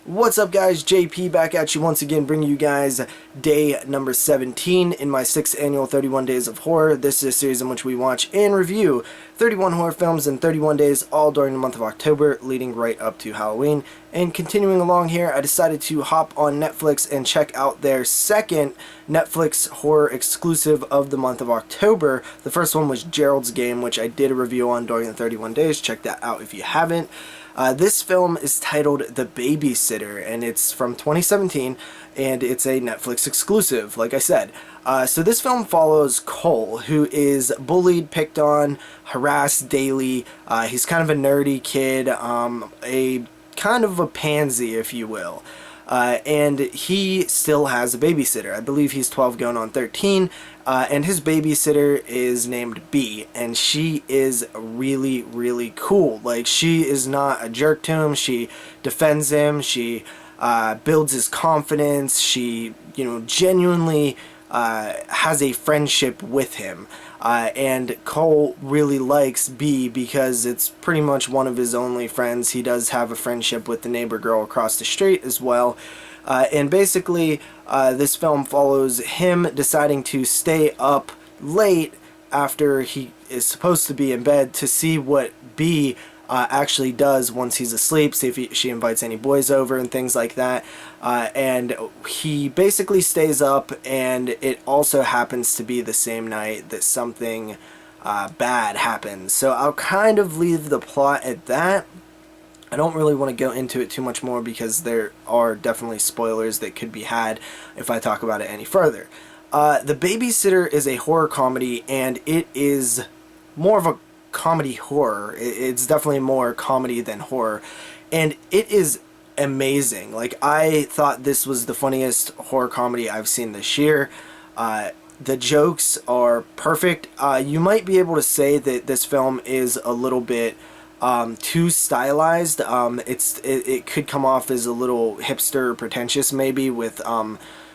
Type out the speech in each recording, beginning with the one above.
What's up, guys? JP back at you once again, bringing you guys day number 17 in my 6th annual 31 Days of Horror. This is a series in which we watch and review 31 horror films in 31 days, all during the month of October, leading right up to Halloween. And continuing along here, I decided to hop on Netflix and check out their second Netflix horror exclusive of the month of October. The first one was Gerald's Game, which I did a review on during the 31 days. Check that out if you haven't. This film is titled The Babysitter, and it's from 2017, and it's a Netflix exclusive, like I said. So this film follows Cole, who is bullied, picked on, harassed daily. He's kind of a nerdy kid, a kind of a pansy, if you will. And he still has a babysitter. I believe he's 12 going on 13, and his babysitter is named B, and she is really, really cool. Like, she is not a jerk to him. She defends him. She builds his confidence. She, genuinely has a friendship with him. And Cole really likes B because it's pretty much one of his only friends. He does have a friendship with the neighbor girl across the street as well. And basically, this film follows him deciding to stay up late after he is supposed to be in bed to see what B actually does once he's asleep, see if she invites any boys over and things like that. And he basically stays up, and it also happens to be the same night that something bad happens. So I'll kind of leave the plot at that. I don't really want to go into it too much more because there are definitely spoilers that could be had if I talk about it any further. The Babysitter is a horror comedy, and it is more of a comedy horror. It's definitely more comedy than horror, and it is amazing. Like, I thought this was the funniest horror comedy I've seen this year. The jokes are perfect. You might be able to say that this film is a little bit too stylized. It could come off as a little hipster or pretentious maybe with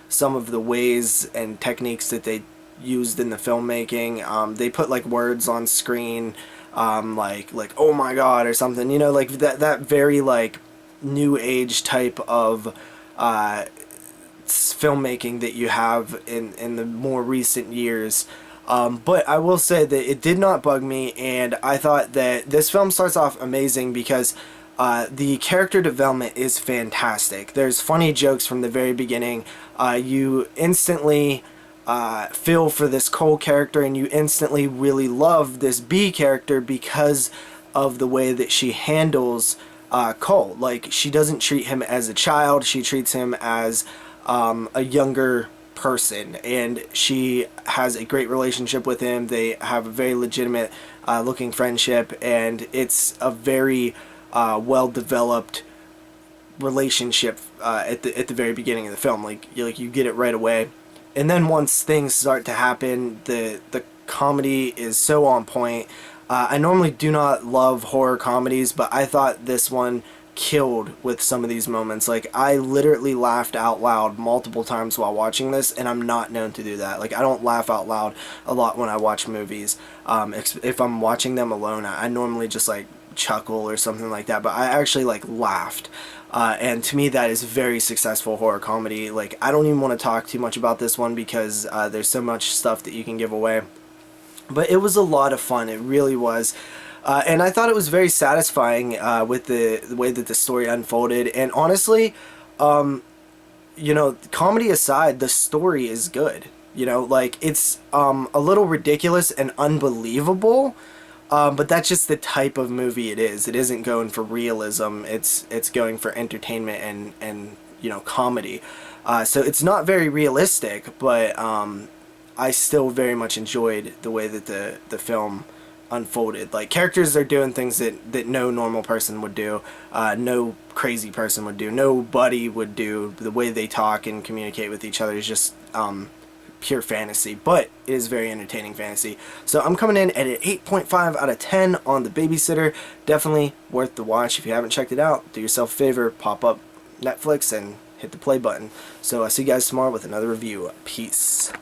some of the ways and techniques that they used in the filmmaking. They put like words on screen, like oh my god or something, like that very like new age type of filmmaking that you have in the more recent years. But I will say that it did not bug me, and I thought that this film starts off amazing because the character development is fantastic. There's funny jokes from the very beginning. You instantly feel for this Cole character, and you instantly really love this B character because of the way that she handles Cole. Like, she doesn't treat him as a child, she treats him as a younger person, and she has a great relationship with him. They have a very legitimate looking friendship, and it's a very well developed relationship at the very beginning of the film. Like you get it right away. And then once things start to happen, the comedy is so on point. I normally do not love horror comedies, but I thought this one killed with some of these moments. Like, I literally laughed out loud multiple times while watching this, and I'm not known to do that. Like, I don't laugh out loud a lot when I watch movies. If I'm watching them alone, I normally just like chuckle or something like that, but I actually like laughed. And to me, that is very successful horror comedy. Like, I don't even want to talk too much about this one because there's so much stuff that you can give away. But it was a lot of fun. It really was. And I thought it was very satisfying with the way that the story unfolded. And honestly, comedy aside, the story is good. Like, it's a little ridiculous and unbelievable. But that's just the type of movie it is. It isn't going for realism. It's going for entertainment and comedy. So it's not very realistic, but I still very much enjoyed the way that the film unfolded. Like, characters are doing things that no normal person would do, no crazy person would do, nobody would do. The way they talk and communicate with each other is just pure fantasy, but it is very entertaining fantasy. So I'm coming in at an 8.5 out of 10 on The Babysitter. Definitely worth the watch. If you haven't checked it out, do yourself a favor, pop up Netflix and hit the play button. So I'll see you guys tomorrow with another review. Peace.